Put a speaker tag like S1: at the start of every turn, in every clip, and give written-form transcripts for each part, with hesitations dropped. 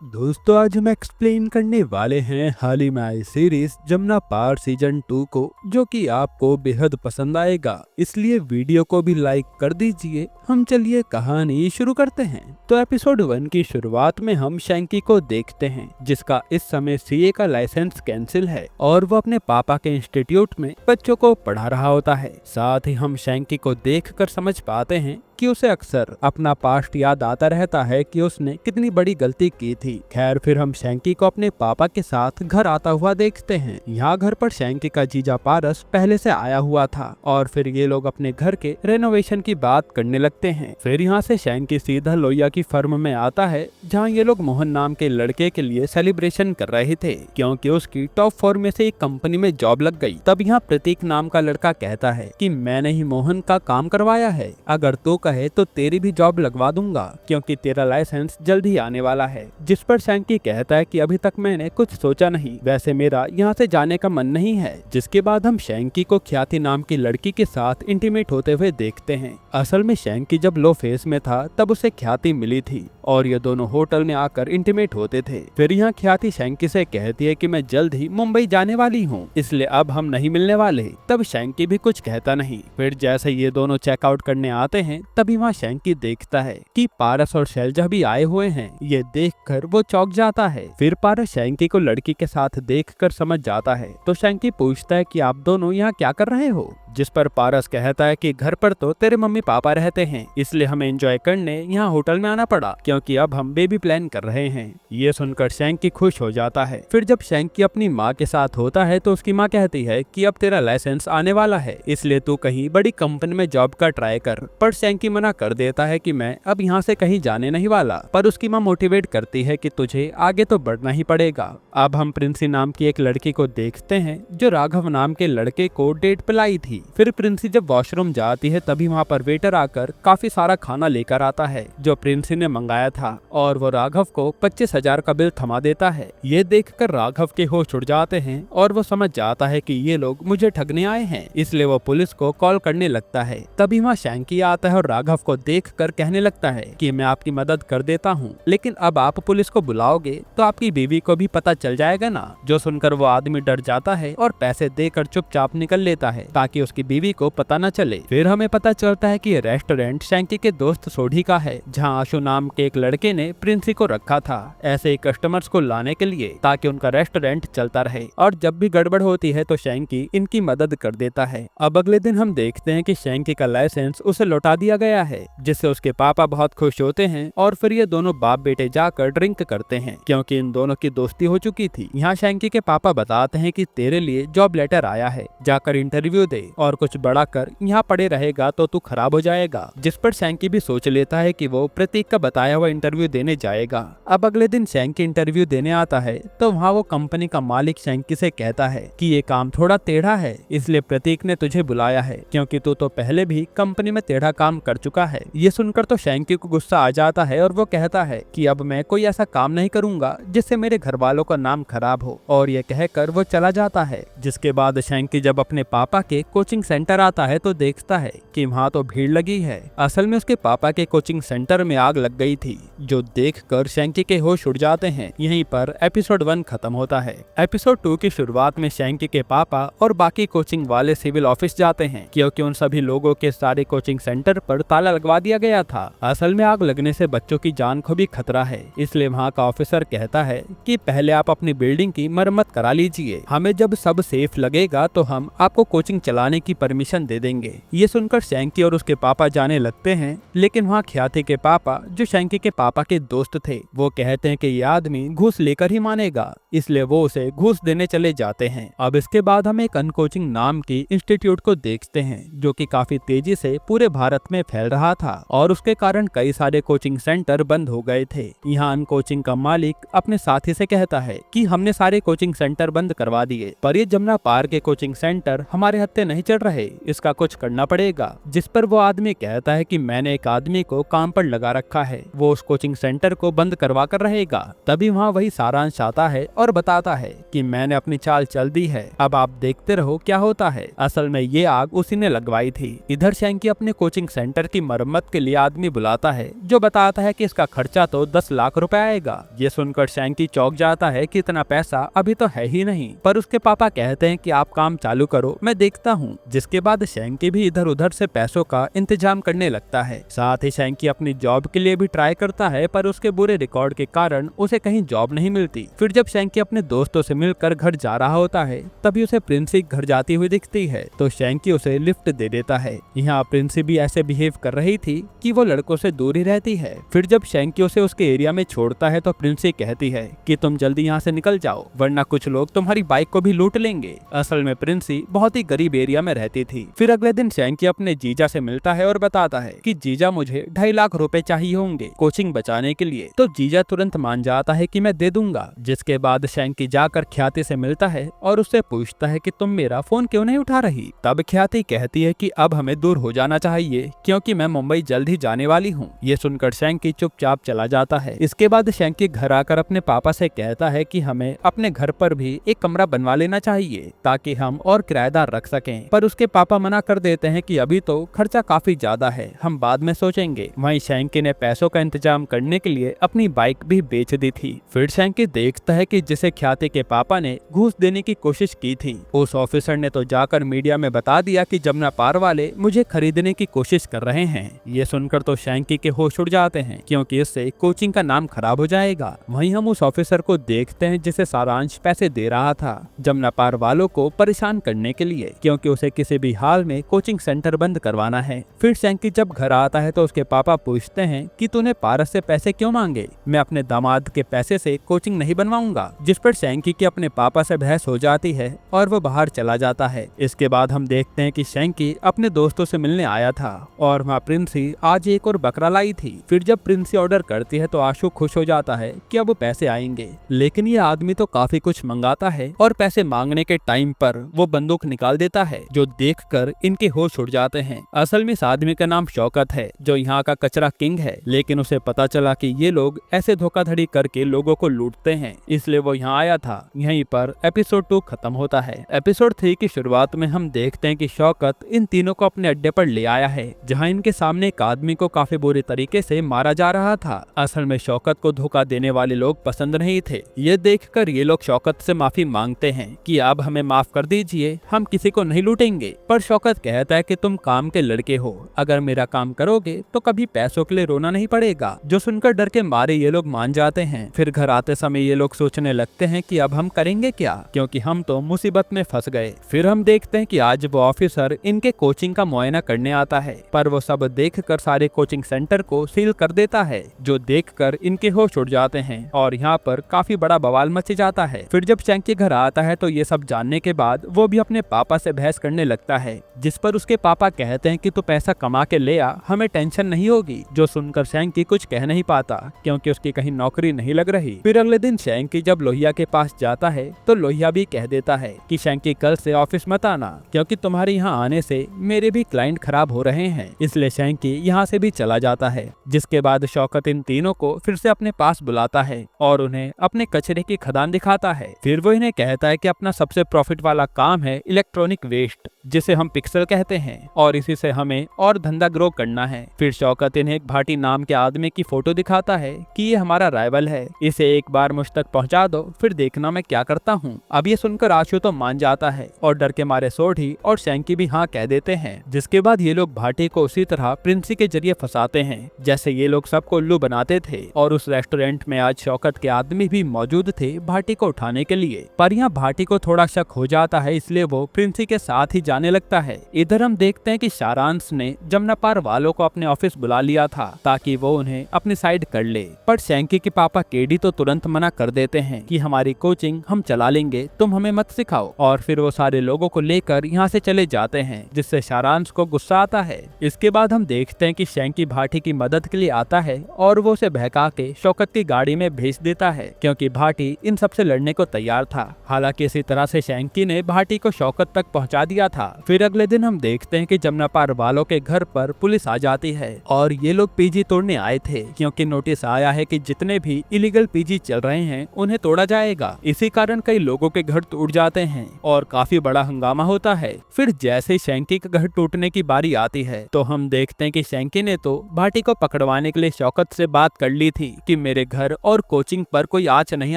S1: दोस्तों आज हम एक्सप्लेन करने वाले हैं हाल ही में आई सीरीज जमुना पार सीजन 2 को, जो कि आपको बेहद पसंद आएगा, इसलिए वीडियो को भी लाइक कर दीजिए। हम चलिए कहानी शुरू करते हैं। तो एपिसोड 1 की शुरुआत में हम शैंकी को देखते हैं, जिसका इस समय सीए का लाइसेंस कैंसिल है और वो अपने पापा के इंस्टीट्यूट में बच्चों को पढ़ा रहा होता है। साथ ही हम शैंकी को देखकर समझ पाते हैं कि उसे अक्सर अपना पास्ट याद आता रहता है कि उसने कितनी बड़ी गलती की थी। खैर फिर हम शैंकी को अपने पापा के साथ घर आता हुआ देखते हैं। यहाँ घर पर शैंकी का जीजा पारस पहले से आया हुआ था और फिर ये लोग अपने घर के रेनोवेशन की बात करने लगते हैं। फिर यहाँ से शैंकी सीधा लोहिया की फर्म में आता है, जहाँ ये लोग मोहन नाम के लड़के के लिए सेलिब्रेशन कर रहे थे, क्योंकि उसकी टॉप 4 में से एक कंपनी में जॉब लग गई। तब यहाँ प्रतीक नाम का लड़का कहता है कि मैंने ही मोहन का काम करवाया है, अगर तू कहे तो तेरी भी जॉब लगवा दूंगा, क्योंकि तेरा लाइसेंस जल्द ही आने वाला है। जिस पर शैंकी कहता है कि अभी तक मैंने कुछ सोचा नहीं, वैसे मेरा यहाँ से जाने का मन नहीं है। जिसके बाद हम शैंकी को ख्याति नाम की लड़की के साथ इंटीमेट होते हुए देखते हैं। असल में शैंकी जब लो फेस में था तब उसे ख्याति मिली थी और ये दोनों होटल में आकर इंटीमेट होते थे। फिर यहाँ ख्याति शैंकी से कहती है कि मैं जल्द ही मुंबई जाने वाली हूँ, इसलिए अब हम नहीं मिलने वाले। तब शैंकी भी कुछ कहता नहीं। फिर जैसे ये दोनों चेकआउट करने आते हैं तभी वहाँ शैंकी देखता है कि पारस और शैलजा भी आए हुए हैं। ये देखकर वो चौंक जाता है। फिर पारस शैंकी को लड़की के साथ देखकर समझ जाता है, तो शैंकी पूछता है कि आप दोनों यहाँ क्या कर रहे हो। जिस पर पारस कहता है कि घर पर तो तेरे मम्मी पापा रहते हैं, इसलिए हमें एंजॉय करने यहाँ होटल में आना पड़ा, क्योंकि अब हम बेबी प्लान कर रहे हैं। ये सुनकर शैंकी खुश हो जाता है। फिर जब शैंकी अपनी माँ के साथ होता है तो उसकी माँ कहती है कि अब तेरा लाइसेंस आने वाला है, इसलिए तू कहीं बड़ी कंपनी में जॉब का ट्राई कर। पर शैंकी मना कर देता है कि मैं अब यहाँ से कहीं जाने नहीं वाला। पर उसकी माँ मोटिवेट करती है कि तुझे आगे तो बढ़ना ही पड़ेगा। अब हम प्रिंसी नाम की एक लड़की को देखते हैं, जो राघव नाम के लड़के को डेट पे लाई थी। फिर प्रिंसी जब वॉशरूम जाती है तभी वहाँ पर वेटर आकर काफी सारा खाना लेकर आता है, जो प्रिंसी ने मंगाया था, और वो राघव को 25,000 का बिल थमा देता है। ये देखकर राघव के होश उड़ जाते हैं और वो समझ जाता है कि ये लोग मुझे ठगने आए हैं, इसलिए वो पुलिस को कॉल करने लगता है। तभी वहाँ शैंकी आता है और राघव को देखकर कहने लगता है कि मैं आपकी मदद कर देता हूँ, लेकिन अब आप पुलिस को बुलाओगे तो आपकी बीवी को भी पता चल जाएगा ना। जो सुनकर वो आदमी डर जाता है और पैसे देकर चुपचाप निकल लेता है ताकि उसकी बीवी को पता न चले। फिर हमें पता चलता है कि ये रेस्टोरेंट शैंकी के दोस्त सोढ़ी का है, जहाँ आशु नाम के एक लड़के ने प्रिंसी को रखा था ऐसे ही कस्टमर्स को लाने के लिए, ताकि उनका रेस्टोरेंट चलता रहे, और जब भी गड़बड़ होती है तो शैंकी इनकी मदद कर देता है। अब अगले दिन हम देखते हैं कि शैंकी का लाइसेंस उसे लौटा दिया गया है, जिससे उसके पापा बहुत खुश होते हैं और फिर ये दोनों बाप बेटे जाकर ड्रिंक करते हैं, क्योंकि इन दोनों की दोस्ती हो चुकी थी। यहाँ शैंकी के पापा बताते हैं कि तेरे लिए जॉब लेटर आया है, जाकर इंटरव्यू दे, और कुछ बड़ा कर, यहाँ पड़े रहेगा तो तू खराब हो जाएगा। जिस पर शैंकी भी सोच लेता है कि वो प्रतीक का बताया हुआ इंटरव्यू देने जाएगा। अब अगले दिन शैंकी इंटरव्यू देने आता है तो वहाँ वो कंपनी का मालिक शैंकी से कहता है कि ये काम थोड़ा टेढ़ा है, इसलिए प्रतीक ने तुझे बुलाया है, क्योंकि तू तो पहले भी कंपनी में टेढ़ा काम कर चुका है। ये सुनकर तो शैंकी को गुस्सा आ जाता है और वो कहता है कि अब मैं कोई ऐसा काम नहीं करूंगा जिससे मेरे घर वालों का नाम खराब हो, और ये कहकर वो चला जाता है। जिसके बाद शैंकी जब अपने पापा के कोचिंग सेंटर आता है तो देखता है कि वहाँ तो भीड़ लगी है। असल में उसके पापा के कोचिंग सेंटर में आग लग गई थी, जो देखकर शैंकी के होश उड़ जाते हैं। यहीं पर एपिसोड 1 खत्म होता है। एपिसोड 2 की शुरुआत में शैंकी के पापा और बाकी कोचिंग वाले सिविल ऑफिस जाते हैं, क्योंकि उन सभी लोगों के सारे कोचिंग सेंटर पर ताला लगवा दिया गया था। असल में आग लगने से बच्चों की जान को भी खतरा है, इसलिए वहाँ का ऑफिसर कहता है कि पहले आप अपनी बिल्डिंग की मरम्मत करा लीजिए, हमें जब सब सेफ लगेगा तो हम आपको कोचिंग चलाने की परमिशन दे देंगे। ये सुनकर शैंकी और उसके पापा जाने लगते हैं, लेकिन वहाँ ख्याति के पापा, जो शैंकी के पापा के दोस्त थे, वो कहते हैं कि ये आदमी घूस लेकर ही मानेगा, इसलिए वो उसे घूस देने चले जाते हैं। अब इसके बाद हम एक अनकोचिंग नाम की इंस्टीट्यूट को देखते हैं, जो कि काफी तेजी से पूरे भारत में फैल रहा था और उसके कारण कई सारे कोचिंग सेंटर बंद हो गए थे। यहाँ अनकोचिंग का मालिक अपने साथी से कहता है कि हमने सारे कोचिंग सेंटर बंद करवा दिए, पर ये जमुना पार के कोचिंग सेंटर हमारे हत्थे नहीं चढ़ रहे, इसका कुछ करना पड़ेगा। जिस पर वो आदमी कहता है कि मैंने एक आदमी को काम पर लगा रखा है, वो उस कोचिंग सेंटर को बंद करवा कर रहेगा। तभी वहाँ वही सारांश आता है और बताता है कि मैंने अपनी चाल चल दी है, अब आप देखते रहो क्या होता है। असल में ये आग उसी ने लगवाई थी। इधर शैंकी अपने कोचिंग सेंटर की मरम्मत के लिए आदमी बुलाता है, जो बताता है कि इसका खर्चा तो 10 लाख रुपए आएगा। ये सुनकर शैंकी चौंक जाता है कि इतना पैसा अभी तो है ही नहीं, पर उसके पापा कहते हैं कि आप काम चालू करो, मैं देखता हूँ। जिसके बाद शैंकी भी इधर उधर से पैसों का इंतजाम करने लगता है। साथ ही शैंकी अपनी जॉब के लिए भी ट्राई करता है, पर उसके बुरे रिकॉर्ड के कारण उसे कहीं जॉब नहीं मिलती। फिर जब शैंकी अपने दोस्तों से मिलकर घर जा रहा होता है, तभी उसे प्रिंसी घर जाती हुई दिखती है, तो शैंकी उसे लिफ्ट दे देता है। यहाँ प्रिंसी भी ऐसे बिहेव कर रही थी कि वो लड़कों से दूर ही रहती है। फिर जब शैंकी उसे उसके एरिया में छोड़ता है, तो प्रिंसी कहती है कि तुम जल्दी यहाँ से निकल जाओ, वरना कुछ लोग तुम्हारी बाइक को भी लूट लेंगे। असल में प्रिंसी बहुत ही गरीब एरिया में रहती थी। फिर अगले दिन शैंकी अपने जीजा से मिलता है और बताता है कि जीजा मुझे 2.5 लाख रुपए चाहिए होंगे कोचिंग बचाने के लिए। तो जीजा तुरंत मान जाता है कि मैं दे दूंगा। जिसके बाद शैंकी जाकर ख्याति से मिलता है और उससे पूछता है कि तुम मेरा फोन क्यों नहीं उठा रही। तब ख्याति कहती है कि अब हमें दूर हो जाना चाहिए, क्योंकि मैं मुंबई जल्द ही जाने वाली हूँ। ये सुनकर शैंकी चुपचाप चला जाता है। इसके बाद शैंकी घर आकर अपने पापा से कहता है कि हमें अपने घर पर भी एक कमरा बनवा लेना चाहिए, ताकि हम और किराएदार रख सकें। पर उसके पापा मना कर देते हैं कि अभी तो खर्चा काफी ज्यादा है, हम बाद में सोचेंगे। वहीं शैंकी ने पैसों का इंतजाम करने के लिए अपनी बाइक भी बेच दी थी। फिर शैंकी देखता है कि जिसे ख्याति के पापा ने घूस देने की कोशिश की थी, उस ऑफिसर ने तो जाकर मीडिया में बता दिया कि जमुना पार वाले मुझे खरीदने की कोशिश कर रहे हैं। ये सुनकर तो शैंकी के होश उड़ जाते हैं, क्योंकि इससे कोचिंग का नाम खराब हो जाएगा। वहीं हम उस ऑफिसर को देखते हैं जिसे सारांश पैसे दे रहा था जमुना पार वालों को परेशान करने के लिए, क्योंकि उसे किसी भी हाल में कोचिंग सेंटर बंद करवाना है। फिर शैंकी जब घर आता है तो उसके पापा पूछते हैं कि तूने पारस से पैसे क्यों मांगे, मैं अपने दामाद के पैसे से कोचिंग नहीं बनवाऊंगा। जिस पर शैंकी की अपने पापा से बहस हो जाती है और वो बाहर चला जाता है। इसके बाद हम देखते हैं कि शैंकी अपने दोस्तों से मिलने आया था और वहाँ प्रिंसी आज एक और बकरा लाई थी। फिर जब प्रिंसी ऑर्डर करती है तो आशु खुश हो जाता है कि अब पैसे आएंगे, लेकिन ये आदमी तो काफी कुछ मंगाता है और पैसे मांगने के टाइम पर वो बंदूक निकाल देता है, जो देखकर इनके होश उड़ जाते हैं। असल में इस आदमी का नाम शौकत है, जो यहाँ का कचरा किंग है, लेकिन उसे पता चला कि ये लोग ऐसे धोखाधड़ी करके लोगों को लूटते हैं, इसलिए वो यहाँ आया था। यहीं पर एपिसोड 2 खत्म होता है। एपिसोड 3 की शुरुआत में हम देखते हैं कि शौकत इन तीनों को अपने अड्डे पर ले आया है, जहाँ इनके सामने एक आदमी को काफी बुरे तरीके से मारा जा रहा था। असल में शौकत को धोखा देने वाले लोग पसंद नहीं थे। ये देखकर ये लोग शौकत से माफी मांगते हैं कि अब हमें माफ कर दीजिए, हम किसी को नहीं लूटेंगे। पर शौकत कहता है कि तुम काम के लड़के हो, अगर मेरा काम करोगे तो कभी पैसों के लिए रोना नहीं पड़ेगा। जो सुनकर डर के मारे ये लोग मान जाते हैं। फिर घर आते समय ये लोग सोचने लगते हैं कि अब हम करेंगे क्या, क्योंकि हम तो मुसीबत में फंस गए। फिर हम देखते हैं कि आज वो ऑफिसर इनके कोचिंग का मुआयना करने आता है, पर वो सब देखकर सारे कोचिंग सेंटर को सील कर देता है, जो देखकर इनके होश उड़ जाते हैं और यहाँ पर काफी बड़ा बवाल मच जाता है। फिर जब शैंकी घर आता है तो ये सब जानने के बाद वो भी अपने पापा से बहस करने लगता है, जिस पर उसके पापा कहते हैं कि तू पैसा कमा के ले आ, हमें टेंशन नहीं होगी। जो सुनकर शैंकी कुछ कह नहीं पाता, क्योंकि उसकी कहीं नौकरी नहीं लग रही। फिर अगले दिन शैंकी जब लोहिया के पास जाता है तो लोहिया भी कह देता है कि शैंकी कल से ऑफिस मत आना, क्योंकि तुम्हारे यहाँ आने से मेरे भी क्लाइंट खराब हो रहे हैं। इसलिए शैंकी यहाँ से भी चला जाता है। जिसके बाद शौकत इन तीनों को फिर से अपने पास बुलाता है और उन्हें अपने कचरे की खदान दिखाता है। फिर वो इन्हें कहता है कि अपना सबसे प्रॉफिट वाला काम है इलेक्ट्रॉनिक वेस्ट, जिसे हम पिक्सल कहते हैं, और इसी से हमें और धंधा ग्रो करना है। फिर शौकत इन्हें एक भाटी नाम के आदमी की फोटो दिखाता है कि ये हमारा राइवल है, इसे एक बार मुझ तक पहुंचा दो, फिर देखना मैं क्या करता हूँ। अब ये सुनकर आशु तो मान जाता है और डर के मारे सोढ़ी और शैंकी भी हाँ कह देते हैं। जिसके बाद ये लोग भाटी को उसी तरह प्रिंसी के जरिए फंसाते हैं जैसे ये लोग सबको उल्लू बनाते थे। और उस रेस्टोरेंट में आज शौकत के आदमी भी मौजूद थे भाटी को उठाने के लिए, पर यहाँ भाटी को थोड़ा शक हो जाता है, इसलिए वो प्रिंसी के साथ ही जाने लगता है। इधर हम देखते हैं कि सारांश ने जमुना पार वालों को अपने ऑफिस बुला लिया था ताकि वो उन्हें अपनी साइड कर ले, पर शैंकी के पापा केडी तो तुरंत मना कर देते हैं कि हमारी कोचिंग हम चला लेंगे, तुम हमें मत सिखाओ। और फिर वो सारे लोगों को लेकर यहाँ से चले जाते हैं, जिससे सारांश को गुस्सा आता है। इसके बाद हम देखते हैं कि शैंकी भाटी की मदद के लिए आता है और वो उसे बहका के शौकत की गाड़ी में भेज देता है, क्योंकि भाटी इन सबसे लड़ने को तैयार था। हालांकि इसी तरह से शैंकी ने भाटी को शौकत तक पहुंचा दिया था। फिर अगले दिन हम देखते हैं कि जमनापार वालों के घर पर पुलिस आ जाती है और ये लोग पीजी तोड़ने आए थे, क्योंकि नोटिस आया है कि जितने भी इलीगल पीजी चल रहे हैं उन्हें तोड़ा जाएगा। इसी कारण कई लोगों के घर टूट जाते हैं और काफी बड़ा हंगामा होता है। फिर जैसे शैंकी का घर टूटने की बारी आती है तो हम देखते हैं कि शैंकी ने तो भाटी को पकड़वाने के लिए शौकत से बात कर ली थी कि मेरे घर और कोचिंग पर कोई आंच नहीं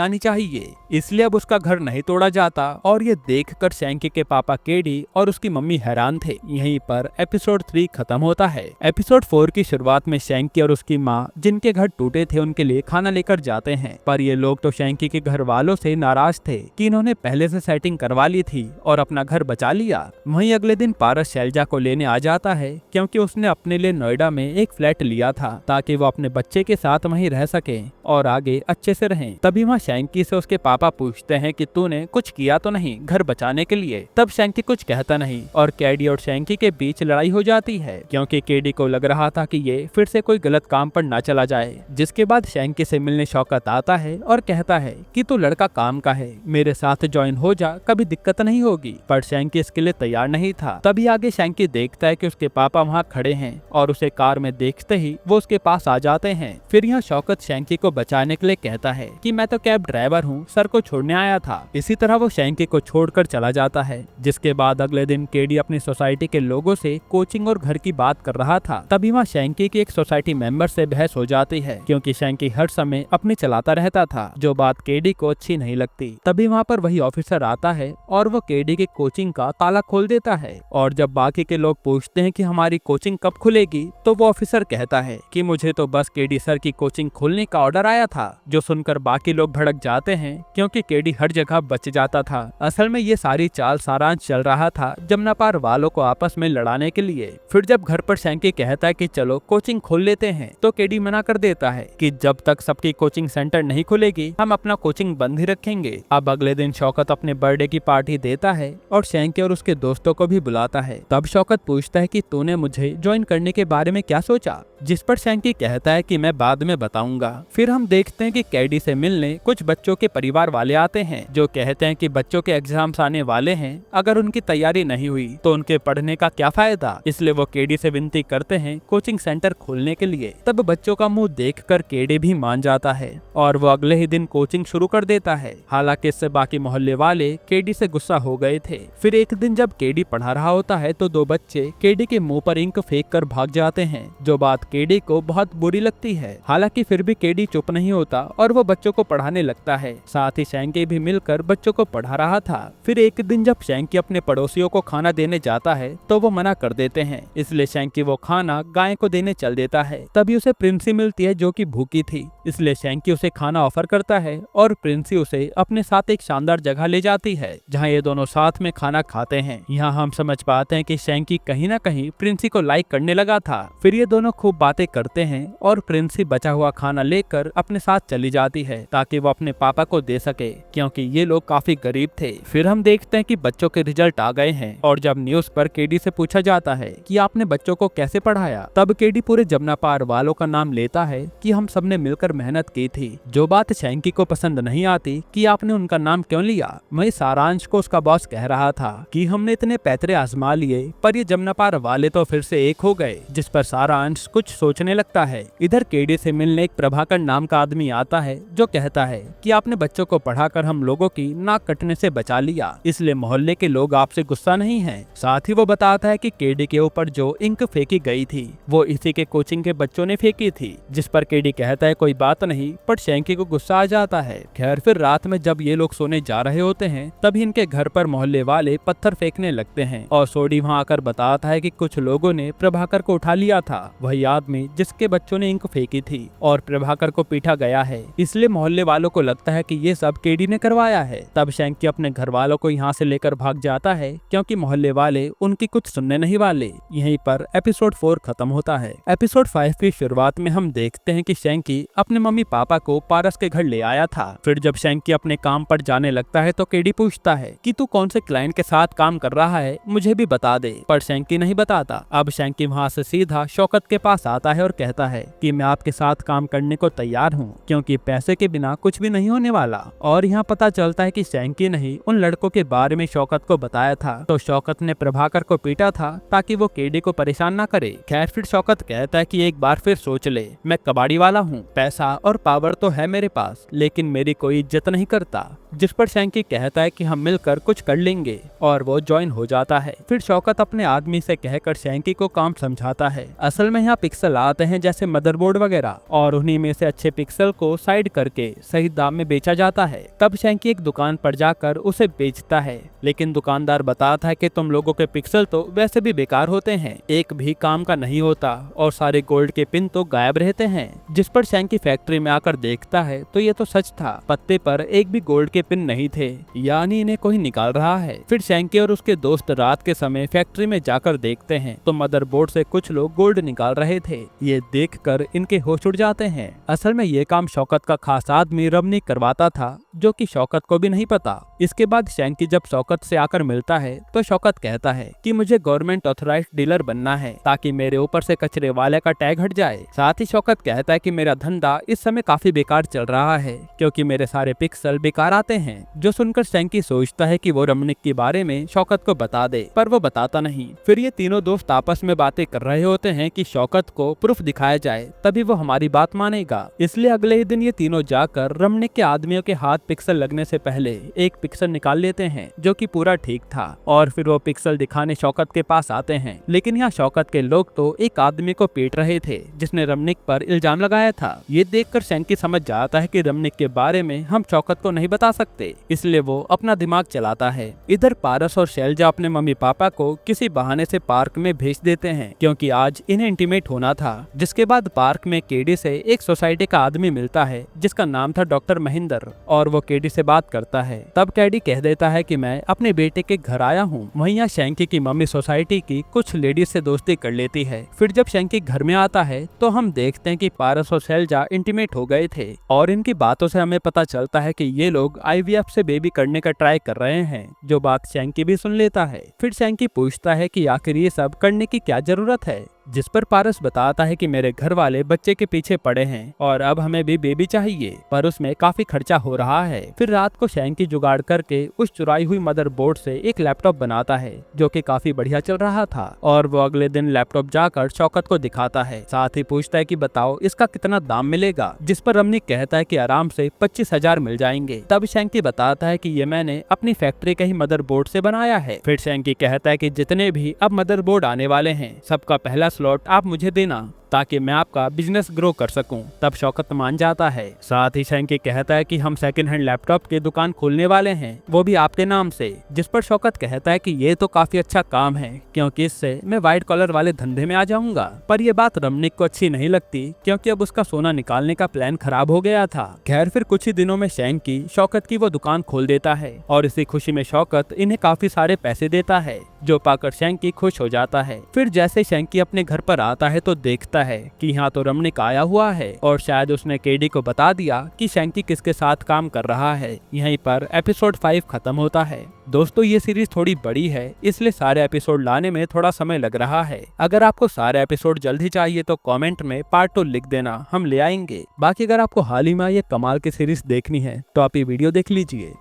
S1: आनी चाहिए, इसलिए अब उसका घर नहीं तोड़ा जाता। और ये देखकर शैंकी के पापा केडी और उसकी मम्मी हैरान थे। यहीं पर एपिसोड 3 खत्म होता है। एपिसोड 4 की शुरुआत में शैंकी और उसकी माँ जिनके घर टूटे थे उनके लिए खाना लेकर जाते हैं, पर ये लोग तो शैंकी के घर वालों से नाराज थे कि इन्होंने पहले से सेटिंग करवा ली थी और अपना घर बचा लिया। वहीं अगले दिन पारस शैलजा को लेने आ जाता है, क्योंकि उसने अपने लिए नोएडा में एक फ्लैट लिया था ताकि वो अपने बच्चे के साथ वहीं रह सके और आगे अच्छे से रहें। तभी वहाँ शैंकी से उसके पापा पूछते हैं कि तूने कुछ किया तो नहीं घर बचाने के लिए। तब शैंकी कुछ कहता नहीं और केडी और शैंकी के बीच लड़ाई हो जाती है, क्योंकि केडी को लग रहा था कि ये फिर से कोई गलत काम पर ना चला जाए। जिसके बाद शैंकी से मिलने शौकत आता है और कहता है कि तू लड़का काम का है, मेरे साथ ज्वाइन हो जा, कभी दिक्कत नहीं होगी। पर शैंकी इसके लिए तैयार नहीं था। तभी आगे शैंकी देखता है कि उसके पापा वहाँ खड़े हैं और उसे कार में देखते ही वो उसके पास आ जाते हैं। फिर यहाँ शौकत शैंकी को बचाने के लिए कहता है कि मैं तो कैब ड्राइवर हूँ, सर को छोड़ने आया था। इसी तरह वो शैंकी को छोड़कर चला जाता है। जिसके बाद अगले दिन केडी अपनी सोसाइटी के लोगों से कोचिंग और घर की बात कर रहा था। तभी वहाँ शैंकी की एक सोसाइटी मेंबर से बहस हो जाती है, क्योंकि शैंकी हर समय अपनी चलाता रहता था, जो बात केडी को अच्छी नहीं लगती। तभी वहाँ पर वही ऑफिसर आता है और वो केडी की कोचिंग का ताला खोल देता है। और जब बाकी के लोग पूछते हैं कि हमारी कोचिंग कब खुलेगी, तो वो ऑफिसर कहता है कि मुझे तो बस केडी सर की कोचिंग खोलने का ऑर्डर आया था। जो सुनकर बाकी लोग भड़क जाते हैं, क्योंकि केडी हर जगह बच जाता था। असल में ये सारी चाल सारांश चल रहा था जमनापार वालों को आपस में लड़ाने के लिए। फिर जब घर पर शैंकी कहता है कि चलो कोचिंग खोल लेते हैं, तो केडी मना कर देता है कि जब तक सबकी कोचिंग सेंटर नहीं खुलेगी हम अपना कोचिंग बंद ही रखेंगे। अब अगले दिन शौकत अपने बर्थडे की पार्टी देता है और शैंकी और उसके दोस्तों को भी बुलाता है। तब शौकत पूछता है कि तूने मुझे ज्वाइन करने के बारे में क्या सोचा, जिस पर शैंकी कहता है कि मैं बाद में बताऊंगा। फिर हम देखते हैं कि केडी से मिलने कुछ बच्चों के परिवार वाले आते हैं, जो कहते हैं कि बच्चों के एग्जाम्स आने वाले हैं, अगर उनकी तैयारी नहीं हुई तो उनके पढ़ने का क्या फायदा। इसलिए वो केडी से विनती करते हैं कोचिंग सेंटर खोलने के लिए। तब बच्चों का मुंह देखकर केडी भी मान जाता है और वो अगले ही दिन कोचिंग शुरू कर देता है। हालांकि इससे बाकी मोहल्ले वाले केडी से गुस्सा हो गए थे। फिर एक दिन जब केडी पढ़ा रहा होता है तो दो बच्चे केडी के मुंह पर इंक फेंक कर भाग जाते हैं, जो बात केडी को बहुत बुरी लगती है। हालांकि फिर भी केडी चुप नहीं होता और वो बच्चों को पढ़ाने लगता है। साथ ही शैंकी भी मिलकर बच्चों को पढ़ा रहा था। फिर एक दिन जब शैंकी अपने पड़ोसियों को खाना देने जाता है तो वो मना कर देते हैं, इसलिए शैंकी वो खाना गाय को देने चल देता है। तभी उसे प्रिंसी मिलती है, जो कि भूखी थी, इसलिए शैंकी उसे खाना ऑफर करता है और प्रिंसी उसे अपने साथ एक शानदार जगह ले जाती है, जहाँ ये दोनों साथ में खाना खाते हैं। यहाँ हम समझ पाते हैं कि शैंकी कहीं ना कहीं प्रिंसी को लाइक करने लगा था। फिर ये दोनों खूब बातें करते हैं और प्रिंसी बचा हुआ खाना लेकर अपने साथ चली जाती है ताकि वो अपने पापा को दे सके, क्योंकि ये लोग काफी गरीब थे। फिर हम देखते हैं कि बच्चों के रिजल्ट आ गए हैं और जब न्यूज पर केडी से पूछा जाता है कि आपने बच्चों को कैसे पढ़ाया, तब केडी पूरे जमनापार वालों का नाम लेता है कि हम सबने मिलकर मेहनत की थी। जो बात शैंकी को पसंद नहीं आती कि आपने उनका नाम क्यों लिया। वही सारांश को उसका बॉस कह रहा था कि हमने इतने पैतरे आजमा लिए पर ये जमनापार वाले तो फिर से एक हो गए, जिस पर सारांश कुछ सोचने लगता है। इधर केडी से मिलने एक प्रभाकर नाम का आदमी आता है, जो कहता है कि आपने बच्चों को पढ़ाकर हम लोगों की नाक कटने से बचा लिया, इसलिए मोहल्ले के लोग आपसे गुस्सा नहीं हैं। साथ ही वो बताता है कि केडी के ऊपर जो इंक फेंकी गई थी वो इसी के कोचिंग के बच्चों ने फेंकी थी, जिस पर केडी कहता है कोई बात नहीं, पर शैंकी को गुस्सा आ जाता है। खैर फिर रात में जब ये लोग सोने जा रहे होते हैं तभी इनके घर पर मोहल्ले वाले पत्थर फेंकने लगते हैं और सोडी वहाँ आकर बताता है कि कुछ लोगों ने प्रभाकर को उठा लिया था, वही आदमी जिसके बच्चों ने इंक फेंकी थी, और प्रभाकर को पीटा गया है। इसलिए मोहल्ले वालों को लगता है कि ये सब केडी ने करवाया है। तब शैंकी अपने घर वालों को यहाँ से लेकर भाग जाता है, क्योंकि मोहल्ले वाले उनकी कुछ सुनने नहीं वाले। यहीं पर एपिसोड 4 खत्म होता है। एपिसोड 5 की शुरुआत में हम देखते हैं कि शैंकी अपने मम्मी पापा को पारस के घर ले आया था। फिर जब शैंकी अपने काम पर जाने लगता है तो केडी पूछता है कि तू कौन से क्लाइंट के साथ काम कर रहा है, मुझे भी बता दे, पर शैंकी नहीं बताता। अब शैंकी वहाँ से सीधा शौकत के पास आता है और कहता है कि मैं आपके साथ काम करने को तैयार हूँ, क्योंकि पैसे के बिना कुछ भी नहीं होने वाला। और यहाँ पता चलता है कि शैंकी ने ही उन लड़कों के बारे में शौकत को बताया था तो शौकत ने प्रभाकर को पीटा था ताकि वो केडी को परेशान ना करे। खैर फिर शौकत कहता है कि एक बार फिर सोच ले, मैं कबाड़ी वाला हूँ, पैसा और पावर तो है मेरे पास, लेकिन मेरी कोई इज्जत नहीं करता। जिस पर शैंकी कहता है कि हम मिलकर कुछ कर लेंगे और वो ज्वाइन हो जाता है। फिर शौकत अपने आदमी से कहकर शैंकी को काम समझाता है। असल में यहाँ पिक्सल आते हैं जैसे मदरबोर्ड वगैरह, और उन्हीं में से अच्छे पिक्सल को साइड करके सही दाम में बेचा जाता है। तब शैंकी एक दुकान पर जाकर उसे बेचता है, लेकिन दुकानदार बताता है कि तुम लोगों के पिक्सल तो वैसे भी बेकार होते हैं, एक भी काम का नहीं होता और सारे गोल्ड के पिन तो गायब रहते हैं। जिस पर शैंकी फैक्ट्री में आकर देखता है तो ये तो सच था, पत्ते पर एक भी गोल्ड के पिन नहीं थे, यानी इन्हें कोई निकाल रहा है। फिर शैंकी और उसके दोस्त रात के समय फैक्ट्री में जाकर देखते हैं तो मदरबोर्ड से कुछ लोग गोल्ड निकाल रहे थे। ये देखकर इनके होश उड़ जाते हैं। असल में ये काम शौकत का खास आदमी रमनीक करवाता था, जो कि शौकत को भी नहीं पता। इसके बाद शैंकी जब शौकत से आकर मिलता है तो शौकत कहता है कि मुझे गवर्नमेंट ऑथराइज्ड डीलर बनना है ताकि मेरे ऊपर से कचरे वाले का टैग हट जाए। साथ ही शौकत कहता है कि मेरा धंधा इस समय काफी बेकार चल रहा है क्योंकि मेरे सारे पिक्सल बेकार आते हैं। जो सुनकर शैंकी सोचता है कि वो रमनीक के बारे में शौकत को बता दे, पर वो बताता नहीं। फिर ये तीनों दोस्त आपस में बातें कर रहे होते हैं कि शौकत को प्रूफ दिखाया जाए तभी वो हमारी बात मानेगा। इसलिए अगले ही दिन ये तीनों जाकर रमनीक के आदमियों के हाथ पिक्सल लगने से पहले एक पिक्सल निकाल लेते हैं जो कि पूरा ठीक था, और फिर वो पिक्सल दिखाने शौकत के पास आते हैं। लेकिन यहाँ शौकत के लोग तो एक आदमी को पीट रहे थे जिसने रमनीक पर इल्जाम लगाया था। ये देखकर शैंकी समझ जाता है कि रमनीक के बारे में हम शौकत को नहीं बता सकते, इसलिए वो अपना दिमाग चलाता है। इधर पारस और शैलजा अपने मम्मी पापा को किसी बहाने से पार्क में भेज देते हैं क्योंकि आज इन्हें इंटीमेट होना था। जिसके बाद पार्क में केडी से एक सोसाइटी का आदमी मिलता है जिसका नाम था डॉक्टर महेंद्र, और वो केडी से बात करता है। तब केडी कह देता है कि मैं अपने बेटे के घर आया हूँ। वहीं यहाँ शैंकी की मम्मी सोसाइटी की कुछ लेडीज से दोस्ती कर लेती है। फिर जब शैंकी घर में आता है तो हम देखते हैं कि पारस और शैलजा इंटीमेट हो गए थे, और इनकी बातों से हमें पता चलता है कि ये लोग IVF से बेबी करने का ट्राई कर रहे हैं, जो बात शैंकी भी सुन लेता है। फिर शैंकी पूछता है कि आखिर ये सब करने की क्या जरूरत है, जिस पर पारस बताता है कि मेरे घर वाले बच्चे के पीछे पड़े हैं और अब हमें भी बेबी चाहिए, पर उसमें काफी खर्चा हो रहा है। फिर रात को शैंकी जुगाड़ करके उस चुराई हुई मदरबोर्ड से एक लैपटॉप बनाता है जो कि काफी बढ़िया चल रहा था, और वो अगले दिन लैपटॉप जाकर शौकत को दिखाता है। साथ ही पूछता है कि बताओ इसका कितना दाम मिलेगा, जिस पर रमनीक कहता है कि आराम से 25,000 मिल जाएंगे। तब शैंकी बताता है कि ये मैंने अपनी फैक्ट्री के ही मदरबोर्ड से बनाया है। फिर शैंकी कहता है कि जितने भी अब मदरबोर्ड आने वाले हैं सबका पहला स्लॉट आप मुझे देना ताकि मैं आपका बिजनेस ग्रो कर सकूं। तब शौकत मान जाता है। साथ ही शैंकी कहता है कि हम सेकंड हैंड लैपटॉप की दुकान खोलने वाले हैं, वो भी आपके नाम से। जिस पर शौकत कहता है कि ये तो काफी अच्छा काम है क्योंकि इससे मैं व्हाइट कॉलर वाले धंधे में आ जाऊंगा। पर ये बात रमनीक को अच्छी नहीं लगती क्योंकि अब उसका सोना निकालने का प्लान खराब हो गया था। खैर फिर कुछ ही दिनों में शैंकी शौकत की वो दुकान खोल देता है और इसी खुशी में शौकत इन्हें काफी सारे पैसे देता है, जो पाकर शैंकी खुश हो जाता है। फिर जैसे शैंकी अपने घर पर आता है तो देखता है कि यहाँ तो रमनीक आया हुआ है और शायद उसने केडी को बता दिया कि शैंकी किसके साथ काम कर रहा है। यहीं पर एपिसोड 5 खत्म होता है। दोस्तों ये सीरीज थोड़ी बड़ी है इसलिए सारे एपिसोड लाने में थोड़ा समय लग रहा है। अगर आपको सारे एपिसोड जल्दी चाहिए तो कमेंट में पार्ट 2 लिख देना, हम ले आएंगे। बाकी अगर आपको हाल ही में ये कमाल की सीरीज देखनी है तो आप ये वीडियो देख लीजिए।